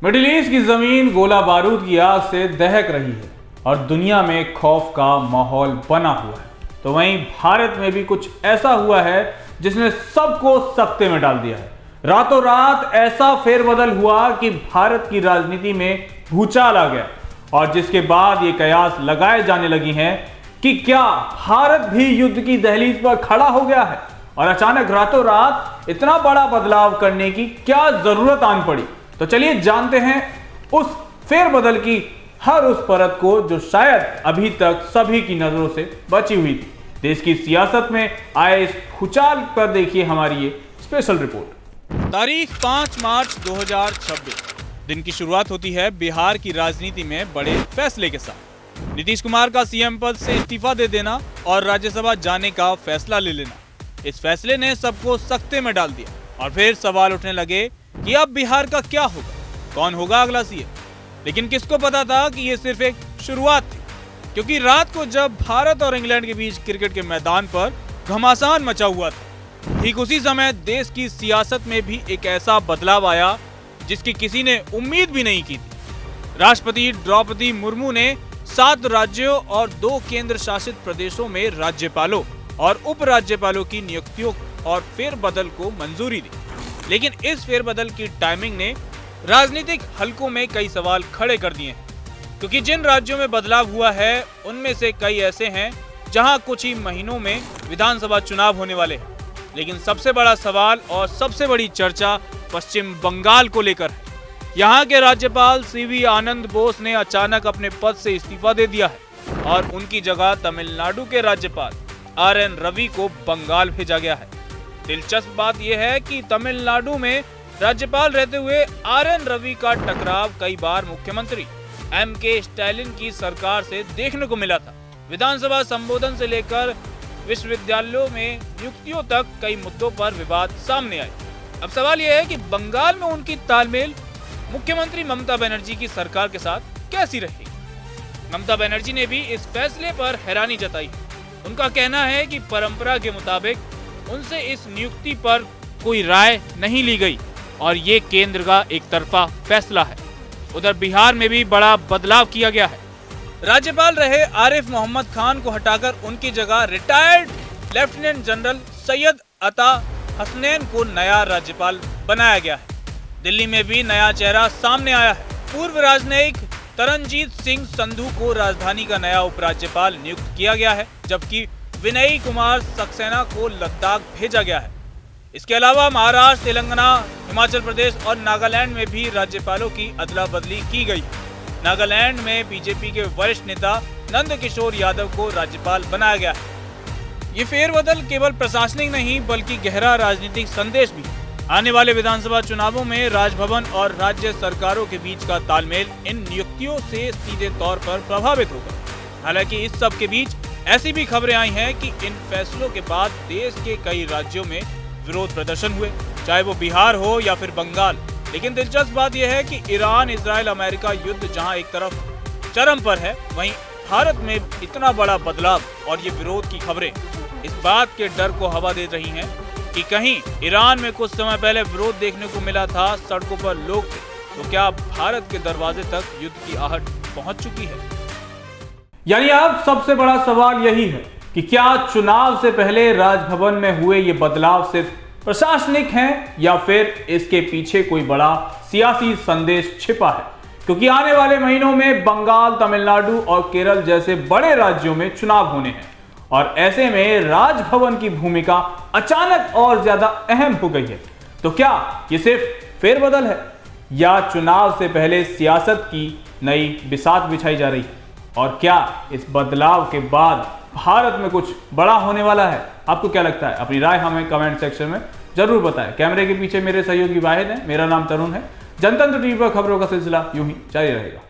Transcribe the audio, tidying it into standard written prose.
Middle east की जमीन गोला बारूद की आग से दहक रही है और दुनिया में खौफ का माहौल बना हुआ है। तो वहीं भारत में भी कुछ ऐसा हुआ है जिसने सबको सकते में डाल दिया है। रातों रात ऐसा फेरबदल हुआ कि भारत की राजनीति में भूचाल आ गया और जिसके बाद ये कयास लगाए जाने लगी हैं कि क्या भारत भी युद्ध की दहलीज पर खड़ा हो गया है और अचानक रातों रात इतना बड़ा बदलाव करने की क्या जरूरत आन पड़ी। तो चलिए जानते हैं उस फेरबदल की हर उस परत को जो शायद अभी तक सभी की नजरों से बची हुई थी। देश की सियासत में आए इस भूचाल पर देखिए हमारी ये स्पेशल रिपोर्ट। तारीख 5 मार्च 2026 दिन की शुरुआत होती है बिहार की राजनीति में बड़े फैसले के साथ। नीतीश कुमार का सीएम पद से इस्तीफा दे देना और राज्यसभा जाने का फैसला ले लेना, इस फैसले ने सबको सकते में डाल दिया और फिर सवाल उठने लगे कि अब बिहार का क्या होगा, कौन होगा अगला सीएम। लेकिन किसको पता था कि ये सिर्फ एक शुरुआत थी, क्योंकि रात को जब भारत और इंग्लैंड के बीच क्रिकेट के मैदान पर घमासान मचा हुआ था, ठीक उसी समय देश की सियासत में भी एक ऐसा बदलाव आया जिसकी किसी ने उम्मीद भी नहीं की थी। राष्ट्रपति द्रौपदी मुर्मू ने 7 राज्यों और 2 केंद्र शासित प्रदेशों में राज्यपालों और उपराज्यपालों की नियुक्तियों और फेरबदल को मंजूरी दी। लेकिन इस फेरबदल की टाइमिंग ने राजनीतिक हलकों में कई सवाल खड़े कर दिए हैं, क्योंकि जिन राज्यों में बदलाव हुआ है उनमें से कई ऐसे हैं जहां कुछ ही महीनों में विधानसभा चुनाव होने वाले हैं। लेकिन सबसे बड़ा सवाल और सबसे बड़ी चर्चा पश्चिम बंगाल को लेकर है। यहाँ के राज्यपाल सीवी आनंद बोस ने अचानक अपने पद से इस्तीफा दे दिया है और उनकी जगह तमिलनाडु के राज्यपाल आर.एन. रवि को बंगाल भेजा गया है। दिलचस्प बात यह है कि तमिलनाडु में राज्यपाल रहते हुए आर.एन. रवि का टकराव कई बार मुख्यमंत्री एम.के. स्टालिन की सरकार से देखने को मिला था। विधानसभा संबोधन से लेकर विश्वविद्यालयों में नियुक्तियों तक कई मुद्दों पर विवाद सामने आए। अब सवाल यह है कि बंगाल में उनकी तालमेल मुख्यमंत्री ममता बनर्जी की सरकार के साथ कैसी रहेगी। ममता बनर्जी ने भी इस फैसले पर हैरानी जताई। उनका कहना है कि परंपरा के मुताबिक उनसे इस नियुक्ति पर कोई राय नहीं ली गई और ये केंद्र का एक तरफा फैसला है। उधर बिहार में भी बड़ा बदलाव किया गया है। राज्यपाल रहे आरिफ मोहम्मद खान को हटाकर उनकी जगह रिटायर्ड लेफ्टिनेंट जनरल सैयद अता हसनैन को नया राज्यपाल बनाया गया है। दिल्ली में भी नया चेहरा सामने आया है। पूर्व राजनयिक तरनजीत सिंह संधू को राजधानी का नया उपराज्यपाल नियुक्त किया गया है, जबकि विनय कुमार सक्सेना को लद्दाख भेजा गया है। इसके अलावा महाराष्ट्र, तेलंगाना, हिमाचल प्रदेश और नागालैंड में भी राज्यपालों की अदला बदली की गई। नागालैंड में बीजेपी के वरिष्ठ नेता नंद किशोर यादव को राज्यपाल बनाया गया है। ये फेरबदल केवल प्रशासनिक नहीं बल्कि गहरा राजनीतिक संदेश भी। आने वाले विधानसभा चुनावों में राजभवन और राज्य सरकारों के बीच का तालमेल इन नियुक्तियों से सीधे तौर पर प्रभावित होगा। हालांकि इस सब के बीच ऐसी भी खबरें आई हैं कि इन फैसलों के बाद देश के कई राज्यों में विरोध प्रदर्शन हुए, चाहे वो बिहार हो या फिर बंगाल। लेकिन दिलचस्प बात यह है कि ईरान, इजराइल, अमेरिका युद्ध जहां एक तरफ चरम पर है, वहीं भारत में इतना बड़ा बदलाव और ये विरोध की खबरें इस बात के डर को हवा दे रही हैं कि कहीं ईरान में कुछ समय पहले विरोध देखने को मिला था, सड़कों पर लोग थे, तो क्या भारत के दरवाजे तक युद्ध की आहट पहुंच चुकी है। यानी अब सबसे बड़ा सवाल यही है कि क्या चुनाव से पहले राजभवन में हुए ये बदलाव सिर्फ प्रशासनिक हैं या फिर इसके पीछे कोई बड़ा सियासी संदेश छिपा है। क्योंकि आने वाले महीनों में बंगाल, तमिलनाडु और केरल जैसे बड़े राज्यों में चुनाव होने हैं और ऐसे में राजभवन की भूमिका अचानक और ज्यादा अहम हो गई है। तो क्या ये सिर्फ फेरबदल है या चुनाव से पहले सियासत की नई बिसात बिछाई जा रही है? और क्या इस बदलाव के बाद भारत में कुछ बड़ा होने वाला है? आपको क्या लगता है? अपनी राय हमें कमेंट सेक्शन में जरूर बताएं। कैमरे के पीछे मेरे सहयोगी वाहिद हैं, मेरा नाम तरुण है। जनतंत्र टीवी पर खबरों का सिलसिला यूं ही जारी रहेगा।